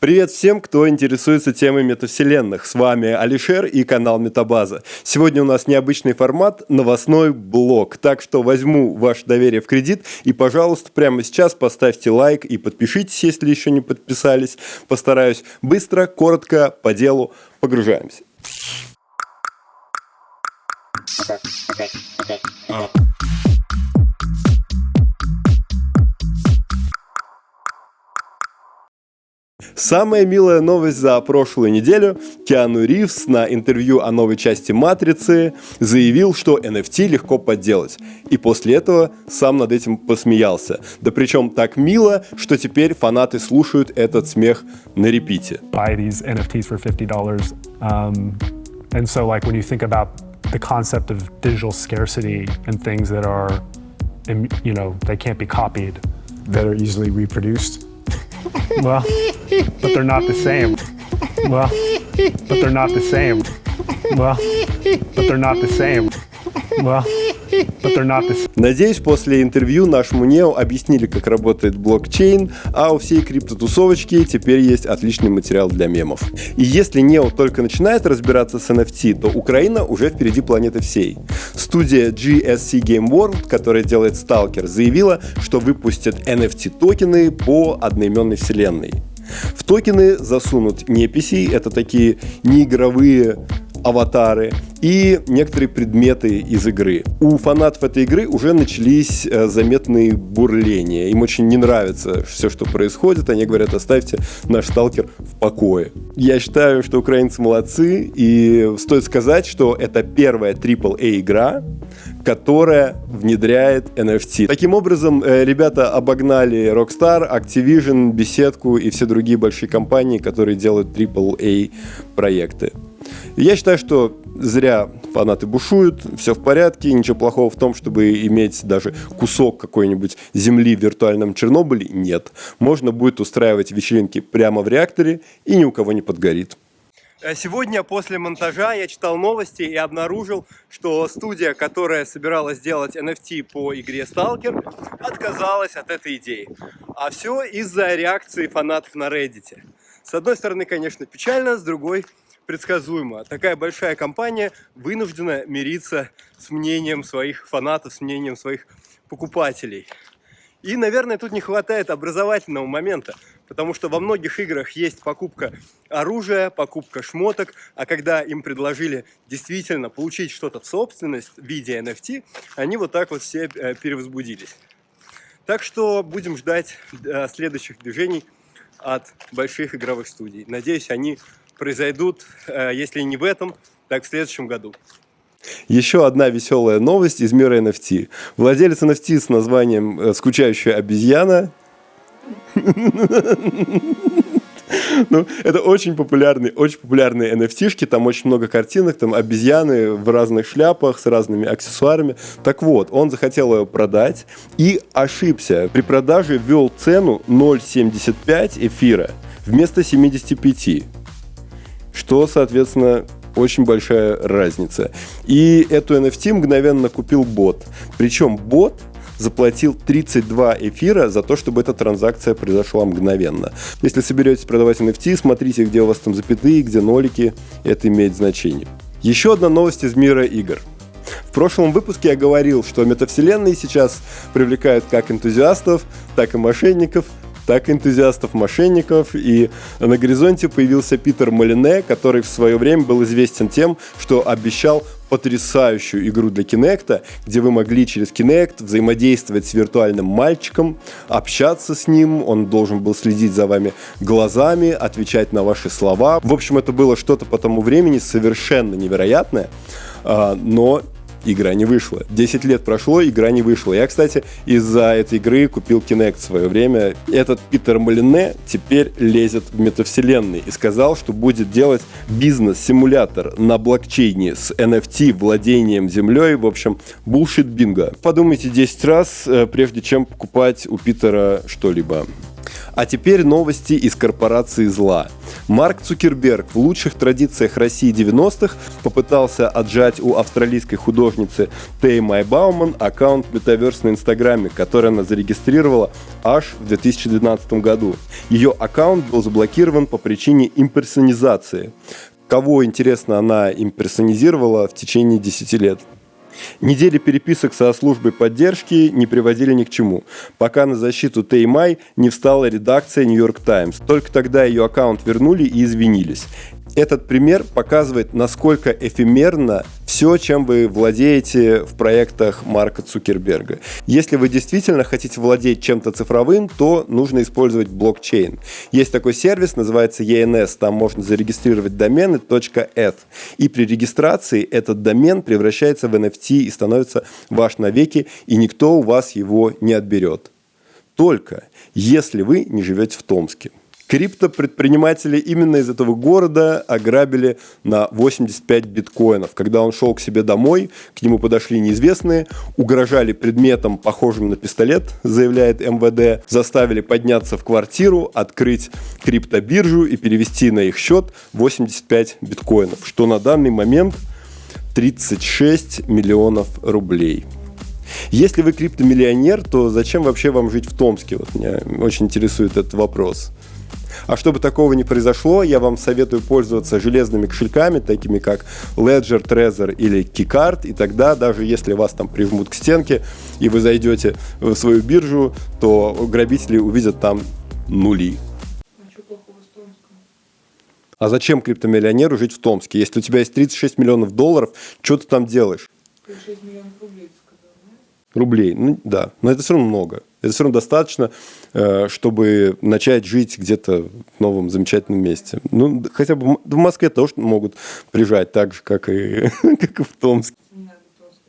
Привет всем, кто интересуется темой метавселенных. С вами Алишер и канал Метабаза. Сегодня у нас необычный формат – новостной блог. Так что возьму ваше доверие в кредит и, пожалуйста, прямо сейчас поставьте лайк и подпишитесь, если еще не подписались. Постараюсь быстро, коротко, по делу. Погружаемся. Самая милая новость за прошлую неделю. Киану Ривз на интервью о новой части «Матрицы» заявил, что NFT легко подделать. И после этого сам над этим посмеялся. Да причем так мило, что теперь фанаты слушают этот смех на репите. Buy these NFTs for $50. And so like when you think about the concept of digital scarcity and things that are, you know, they can't be copied, that are easily reproduced. Well, but they're not the same. Well, but they're not the same. Well, but they're not the same. Well, but they're not the same. Надеюсь, после интервью нашему Нео объяснили, как работает блокчейн, а у всей криптотусовочки теперь есть отличный материал для мемов. И если Нео только начинает разбираться с NFT, то Украина уже впереди планеты всей. Студия GSC Game World, которая делает Stalker, заявила, что выпустят NFT-токены по одноименной вселенной. В токены засунут неписи, это такие неигровые аватары, и некоторые предметы из игры. У фанатов этой игры уже начались заметные бурления. Им очень не нравится все, что происходит. Они говорят: оставьте наш сталкер в покое. Я считаю, что украинцы молодцы, и стоит сказать, что это первая AAA игра, которая внедряет NFT. Таким образом, ребята обогнали Rockstar, Activision, Беседку и все другие большие компании, которые делают AAA проекты. Я считаю, что зря фанаты бушуют, все в порядке, ничего плохого в том, чтобы иметь даже кусок какой-нибудь земли в виртуальном Чернобыле, нет. Можно будет устраивать вечеринки прямо в реакторе, и ни у кого не подгорит. Сегодня после монтажа я читал новости и обнаружил, что студия, которая собиралась сделать NFT по игре Stalker, отказалась от этой идеи. А все из-за реакции фанатов на Reddit. С одной стороны, конечно, печально, с другой предсказуемо. Такая большая компания вынуждена мириться с мнением своих фанатов, с мнением своих покупателей. И, наверное, тут не хватает образовательного момента, потому что во многих играх есть покупка оружия, покупка шмоток, а когда им предложили действительно получить что-то в собственность в виде NFT, они вот так вот все перевозбудились. Так что будем ждать следующих движений от больших игровых студий. Надеюсь, они произойдут, если не в этом, так в следующем году. Еще одна веселая новость из мира NFT. Владелец NFT с названием «Скучающая обезьяна». Ну, это очень популярные NFT-шки, там очень много картинок, там обезьяны в разных шляпах с разными аксессуарами. Так вот, он захотел ее продать и ошибся. При продаже ввел цену 0,75 эфира вместо 75. Что, соответственно, очень большая разница. И эту NFT мгновенно купил бот. Причем бот заплатил 32 эфира за то, чтобы эта транзакция произошла мгновенно. Если соберетесь продавать NFT, смотрите, где у вас там запятые, где нолики. Это имеет значение. Еще одна новость из мира игр. В прошлом выпуске я говорил, что метавселенные сейчас привлекают как энтузиастов, так и мошенников, так и энтузиастов-мошенников, и на горизонте появился Питер Молине, который в свое время был известен тем, что обещал потрясающую игру для Kinect, где вы могли через Kinect взаимодействовать с виртуальным мальчиком, общаться с ним, он должен был следить за вами глазами, отвечать на ваши слова. В общем, это было что-то по тому времени совершенно невероятное, но игра не вышла. 10 лет прошло, игра не вышла. Я, кстати, из-за этой игры купил Kinect в свое время. Этот Питер Молине теперь лезет в метавселенные и сказал, что будет делать бизнес-симулятор на блокчейне с NFT, владением землей. В общем, bullshit бинго. Подумайте 10 раз, прежде чем покупать у Питера что-либо. А теперь новости из корпорации зла. Марк Цукерберг в лучших традициях России 90-х попытался отжать у австралийской художницы Тей Майбауман аккаунт Metaverse на Инстаграме, который она зарегистрировала аж в 2012 году. Ее аккаунт был заблокирован по причине имперсонизации. Кого, интересно, она имперсонизировала в течение 10 лет? Недели переписок со службой поддержки не приводили ни к чему, пока на защиту Тей Май не встала редакция New York Times. Только тогда ее аккаунт вернули и извинились. Этот пример показывает, насколько эфемерно все, чем вы владеете в проектах Марка Цукерберга. Если вы действительно хотите владеть чем-то цифровым, то нужно использовать блокчейн. Есть такой сервис, называется ENS, там можно зарегистрировать домены .eth. И при регистрации этот домен превращается в NFT и становится ваш навеки, и никто у вас его не отберет. Только если вы не живете в Томске. Криптопредприниматели именно из этого города ограбили на 85 биткоинов. Когда он шел к себе домой, к нему подошли неизвестные, угрожали предметом, похожим на пистолет, заявляет МВД, заставили подняться в квартиру, открыть криптобиржу и перевести на их счет 85 биткоинов, что на данный момент 36 миллионов рублей. Если вы криптомиллионер, то зачем вообще вам жить в Томске? Вот меня очень интересует этот вопрос. А чтобы такого не произошло, я вам советую пользоваться железными кошельками, такими как Ledger, Trezor или Keycard, и тогда, даже если вас там прижмут к стенке, и вы зайдете в свою биржу, то грабители увидят там нули. А что плохого с Томском? А зачем криптомиллионеру жить в Томске? Если у тебя есть 36 миллионов долларов, что ты там делаешь? 36 миллионов рублей, ты сказал, нет? Рублей, ну да, но это все равно много. Это все равно достаточно, чтобы начать жить где-то в новом замечательном месте. Ну, хотя бы в Москве тоже могут прижать так же, как и в Томске. Не надо Томска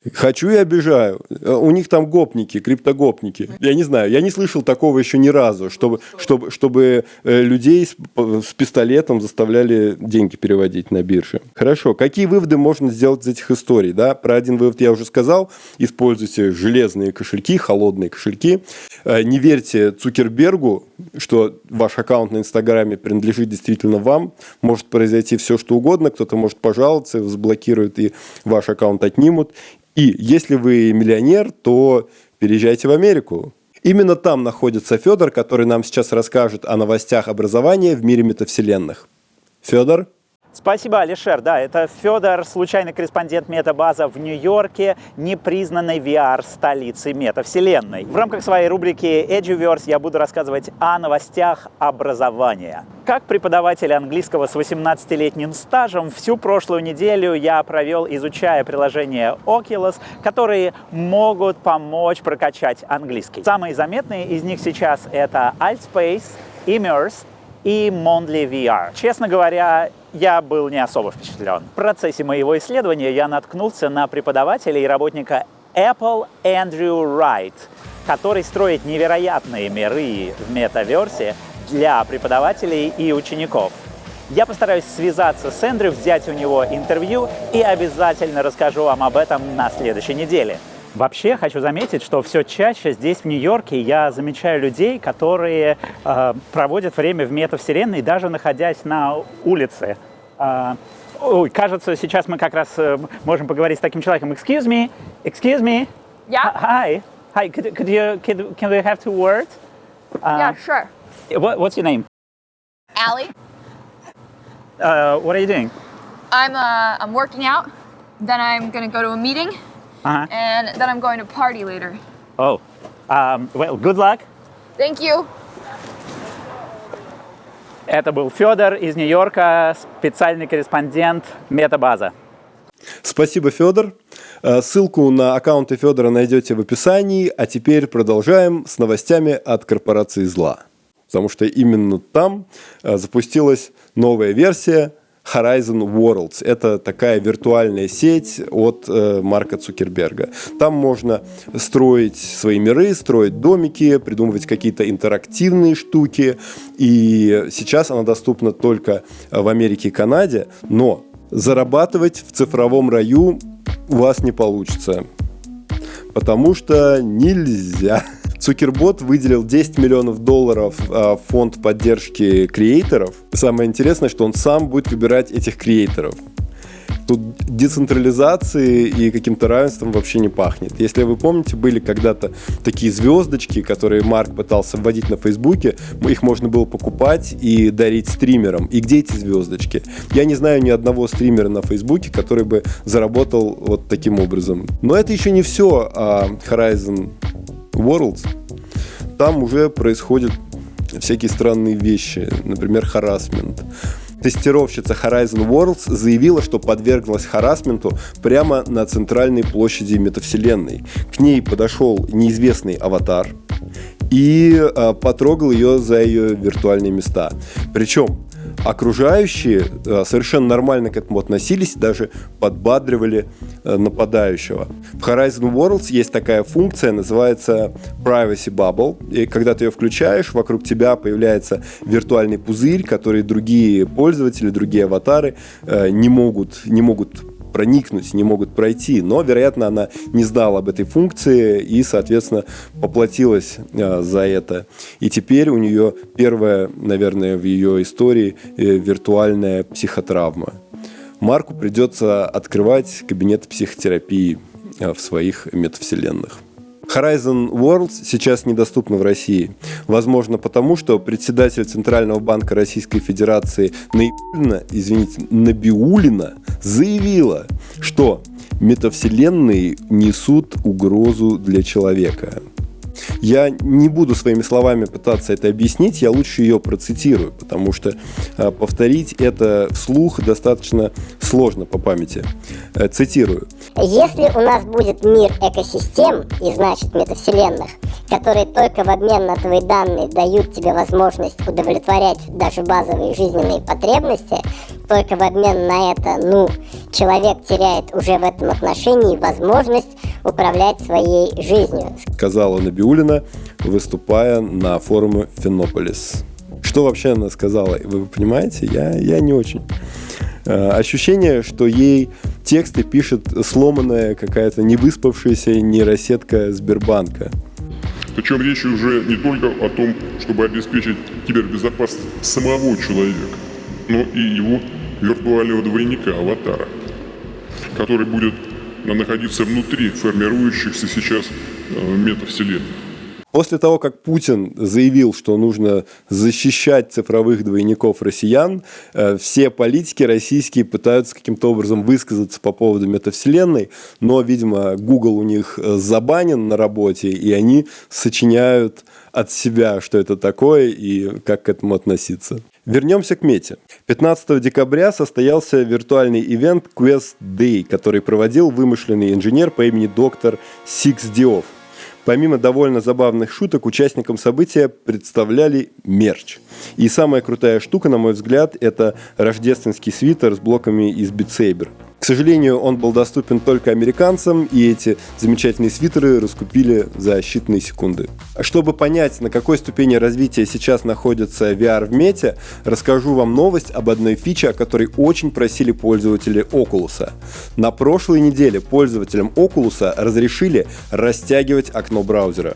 бежать. Хочу и обижаю. У них там гопники, криптогопники. Я не знаю, я не слышал такого еще ни разу, чтобы людей с пистолетом заставляли деньги переводить на бирже. Хорошо, какие выводы можно сделать из этих историй? Да? Про один вывод я уже сказал. Используйте железные кошельки, холодные кошельки. Не верьте Цукербергу, что ваш аккаунт на Инстаграме принадлежит действительно вам. Может произойти все, что угодно. Кто-то может пожаловаться, заблокируют и ваш аккаунт отнимут. И если вы миллионер, то переезжайте в Америку. Именно там находится Федор, который нам сейчас расскажет о новостях образования в мире метавселенных. Федор? Спасибо, Алишер. Да, это Федор, случайный корреспондент Метабаза в Нью-Йорке, непризнанной VR-столицы метавселенной. В рамках своей рубрики Eduverse я буду рассказывать о новостях образования. Как преподаватель английского с 18-летним стажем, всю прошлую неделю я провел, изучая приложения Oculus, которые могут помочь прокачать английский. Самые заметные из них сейчас это Altspace, Immersed и Mondly VR. Честно говоря, я был не особо впечатлен. В процессе моего исследования я наткнулся на преподавателя и работника Apple Эндрю Райт, который строит невероятные миры в метаверсе для преподавателей и учеников. Я постараюсь связаться с Эндрю, взять у него интервью и обязательно расскажу вам об этом на следующей неделе. Вообще, хочу заметить, что все чаще здесь, в Нью-Йорке, я замечаю людей, которые проводят время в метавселенной, даже находясь на улице. Кажется, сейчас мы как раз можем поговорить с таким человеком. Excuse me. Yeah? Hi. Can we have 2 words? Yeah, sure. What's your name? Allie, What are you doing? I'm working out. Then I'm gonna go to a meeting, and then I'm going to party later. Oh, well, good luck. Thank you. Это был Федор из Нью-Йорка, специальный корреспондент Метабаза. Спасибо, Федор. Ссылку на аккаунты Федора найдете в описании. А теперь продолжаем с новостями от корпорации зла. Потому что именно там запустилась новая версия Horizon Worlds. Это такая виртуальная сеть от Марка Цукерберга. Там можно строить свои миры, строить домики, придумывать какие-то интерактивные штуки. И сейчас она доступна только в Америке и Канаде. Но зарабатывать в цифровом раю у вас не получится. Потому что нельзя. Zuckerberg выделил $10 миллионов в фонд поддержки креаторов. Самое интересное, что он сам будет выбирать этих креаторов. Тут децентрализации и каким-то равенством вообще не пахнет. Если вы помните, были когда-то такие звездочки, которые Марк пытался вводить на Фейсбуке, их можно было покупать и дарить стримерам. И где эти звездочки? Я не знаю ни одного стримера на Фейсбуке, который бы заработал вот таким образом. Но это еще не все Horizon Worlds. Там уже происходят всякие странные вещи, например, харассмент. Тестировщица Horizon Worlds заявила, что подверглась харассменту прямо на центральной площади метавселенной. К ней подошел неизвестный аватар и потрогал ее за ее виртуальные места. Причем окружающие совершенно нормально к этому относились, даже подбадривали нападающего. В Horizon Worlds есть такая функция, называется Privacy Bubble. И когда ты ее включаешь, вокруг тебя появляется виртуальный пузырь, который другие пользователи, другие аватары не могут проникнуть, не могут пройти. Но, вероятно, она не знала об этой функции и, соответственно, поплатилась за это. И теперь у нее первая, наверное, в ее истории виртуальная психотравма. Марку придется открывать кабинет психотерапии в своих метавселенных. Horizon Worlds сейчас недоступна в России. Возможно, потому что председатель Центрального банка Российской Федерации Набиуллина заявила, что метавселенные несут угрозу для человека. Я не буду своими словами пытаться это объяснить, я лучше ее процитирую, потому что повторить это вслух достаточно сложно по памяти. Цитирую. Если у нас будет мир экосистем, и значит метавселенных, которые только в обмен на твои данные дают тебе возможность удовлетворять даже базовые жизненные потребности, только в обмен на это, человек теряет уже в этом отношении возможность управлять своей жизнью. Сказала Набиуллина, выступая на форуме Финополис. Что вообще она сказала? Вы понимаете? Я не очень. Ощущение, что ей тексты пишет сломанная какая-то невыспавшаяся нейросетка Сбербанка. Причем речь уже не только о том, чтобы обеспечить кибербезопасность самого человека, но и его виртуального двойника, аватара, который будет находиться внутри формирующихся сейчас метавселенных. После того, как Путин заявил, что нужно защищать цифровых двойников россиян, все политики российские пытаются каким-то образом высказаться по поводу метавселенной, но, видимо, Google у них забанен на работе, и они сочиняют от себя, что это такое и как к этому относиться. Вернемся к мете. 15 декабря состоялся виртуальный ивент Quest Day, который проводил вымышленный инженер по имени доктор Сиксдиов. Помимо довольно забавных шуток, участникам события представляли мерч. И самая крутая штука, на мой взгляд, это рождественский свитер с блоками из Beat Saber. К сожалению, он был доступен только американцам, и эти замечательные свитеры раскупили за считанные секунды. Чтобы понять, на какой ступени развития сейчас находится VR в мете, расскажу вам новость об одной фиче, о которой очень просили пользователи Oculus. На прошлой неделе пользователям Oculus разрешили растягивать окно браузера.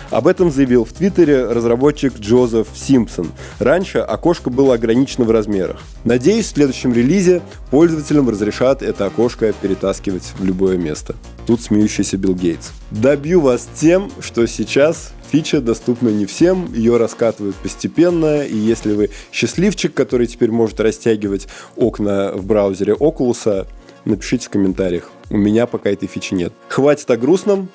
Об этом заявил в Твиттере разработчик Джозеф Симпсон. Раньше окошко было ограничено в размерах. Надеюсь, в следующем релизе пользователям разрешат это окошко перетаскивать в любое место. Тут смеющийся Билл Гейтс. Добью вас тем, что сейчас фича доступна не всем, ее раскатывают постепенно, и если вы счастливчик, который теперь может растягивать окна в браузере Oculus, напишите в комментариях. У меня пока этой фичи нет. Хватит о грустном.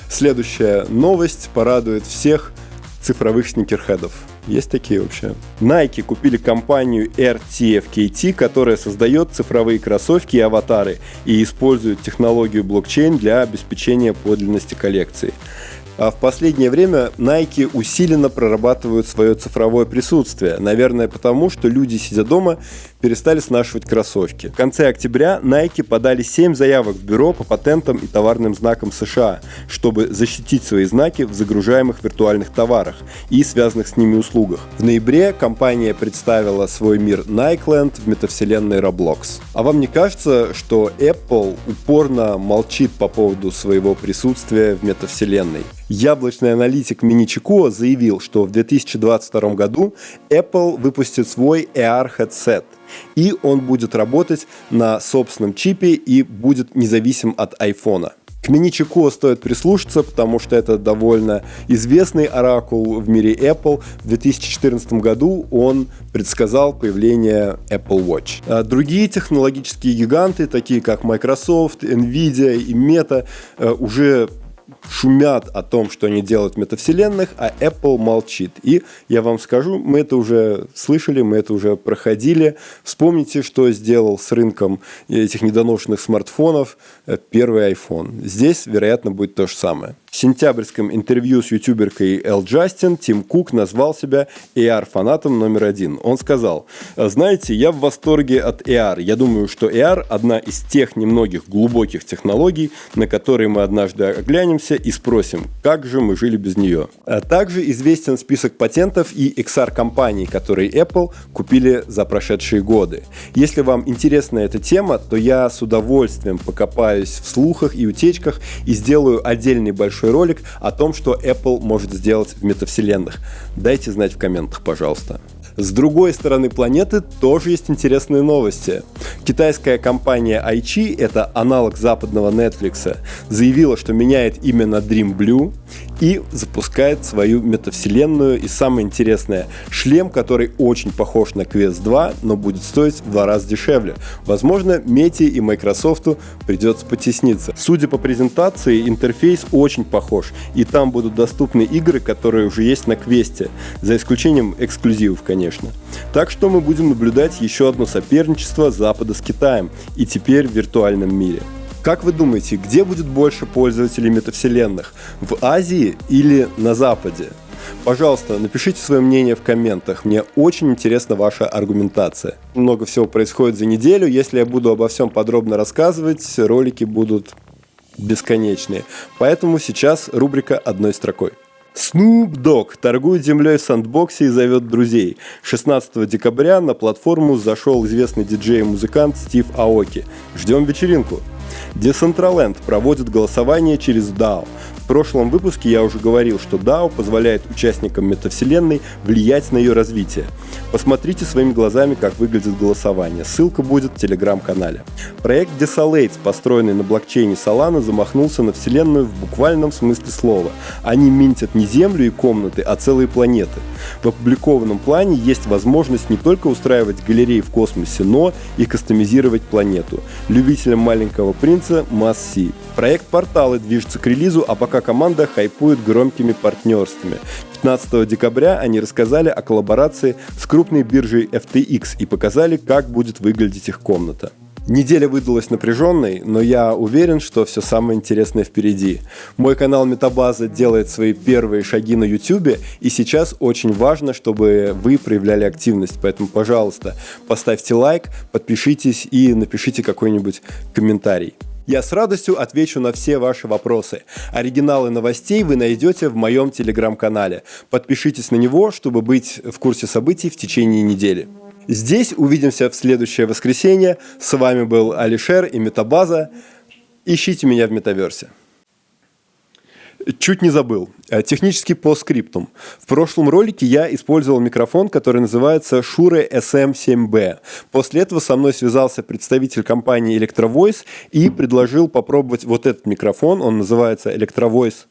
Следующая новость порадует всех цифровых сникерхедов. Есть такие вообще? Nike купили компанию RTFKT, которая создает цифровые кроссовки и аватары и использует технологию блокчейн для обеспечения подлинности коллекции. А в последнее время Nike усиленно прорабатывают свое цифровое присутствие. Наверное, потому что люди, сидя дома, перестали снашивать кроссовки. В конце октября Nike подали 7 заявок в бюро по патентам и товарным знакам США, чтобы защитить свои знаки в загружаемых виртуальных товарах и связанных с ними услугах. В ноябре компания представила свой мир Nikeland в метавселенной Roblox. А вам не кажется, что Apple упорно молчит по поводу своего присутствия в метавселенной? Яблочный аналитик Minichikuo заявил, что в 2022 году Apple выпустит свой AR-headset, и он будет работать на собственном чипе и будет независим от iPhone. К Minichikuo стоит прислушаться, потому что это довольно известный оракул в мире Apple. В 2014 году он предсказал появление Apple Watch. А другие технологические гиганты, такие как Microsoft, Nvidia и Meta, уже шумят о том, что они делают в метавселенных, а Apple молчит. И я вам скажу, мы это уже слышали, мы это уже проходили. Вспомните, что сделал с рынком этих недоношенных смартфонов первый iPhone. Здесь, вероятно, будет то же самое. В сентябрьском интервью с ютуберкой Эл Джастин Тим Кук назвал себя AR-фанатом номер один. Он сказал: «Знаете, я в восторге от AR. Я думаю, что AR – одна из тех немногих глубоких технологий, на которые мы однажды оглянемся и спросим, как же мы жили без нее». А также известен список патентов и XR-компаний, которые Apple купили за прошедшие годы. Если вам интересна эта тема, то я с удовольствием покопаюсь в слухах и утечках и сделаю отдельный большой ролик о том, что Apple может сделать в метавселенных. Дайте знать в комментах, пожалуйста. С другой стороны планеты тоже есть интересные новости. Китайская компания iQIYI, это аналог западного Netflix, заявила, что меняет имя на Dreamblue и запускает свою метавселенную. И самое интересное, шлем, который очень похож на Quest 2, но будет стоить в 2 раза дешевле. Возможно, Meta и Microsoft придется потесниться. Судя по презентации, интерфейс очень похож, и там будут доступны игры, которые уже есть на Quest, за исключением эксклюзивов, конечно. Так что мы будем наблюдать еще одно соперничество Запада с Китаем, и теперь в виртуальном мире. Как вы думаете, где будет больше пользователей метавселенных? В Азии или на Западе? Пожалуйста, напишите свое мнение в комментах. Мне очень интересна ваша аргументация. Много всего происходит за неделю. Если я буду обо всем подробно рассказывать, ролики будут бесконечные. Поэтому сейчас рубрика «Одной строкой». Snoop Dogg торгует землей в сэндбоксе и зовет друзей. 16 декабря на платформу зашел известный диджей и музыкант Стив Аоки. Ждем вечеринку. Decentraland проводит голосование через DAO. В прошлом выпуске я уже говорил, что DAO позволяет участникам метавселенной влиять на ее развитие. Посмотрите своими глазами, как выглядит голосование. Ссылка будет в телеграм-канале. Проект Desolates, построенный на блокчейне Solana, замахнулся на вселенную в буквальном смысле слова. Они минтят не землю и комнаты, а целые планеты. В опубликованном плане есть возможность не только устраивать галереи в космосе, но и кастомизировать планету. Любителям маленького принца must see. Проект Порталы движется к релизу, а пока команда хайпует громкими партнерствами. 15 декабря они рассказали о коллаборации с крупной биржей FTX и показали, как будет выглядеть их комната. Неделя выдалась напряженной, но я уверен, что все самое интересное впереди. Мой канал Метабаза делает свои первые шаги на YouTube, и сейчас очень важно, чтобы вы проявляли активность. Поэтому, пожалуйста, поставьте лайк, подпишитесь и напишите какой-нибудь комментарий. Я с радостью отвечу на все ваши вопросы. Оригиналы новостей вы найдете в моем телеграм-канале. Подпишитесь на него, чтобы быть в курсе событий в течение недели. Здесь увидимся в следующее воскресенье. С вами был Алишер и Метабаза. Ищите меня в метаверсе. Чуть не забыл. Технический постскриптум. В прошлом ролике я использовал микрофон, который называется Shure SM7B. После этого со мной связался представитель компании Electrovoice и предложил попробовать вот этот микрофон. Он называется Electrovoice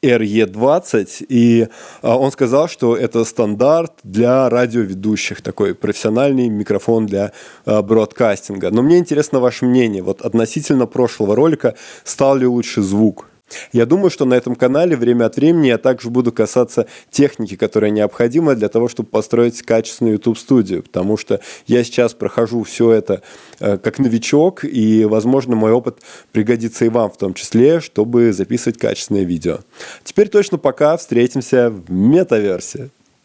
RE20, и он сказал, что это стандарт для радиоведущих, такой профессиональный микрофон для бродкастинга. Но мне интересно ваше мнение. Вот относительно прошлого ролика, стал ли лучше звук? Я думаю, что на этом канале время от времени я также буду касаться техники, которая необходима для того, чтобы построить качественную YouTube-студию, потому что я сейчас прохожу все это как новичок, и, возможно, мой опыт пригодится и вам в том числе, чтобы записывать качественное видео. Теперь точно пока, встретимся в метаверсе.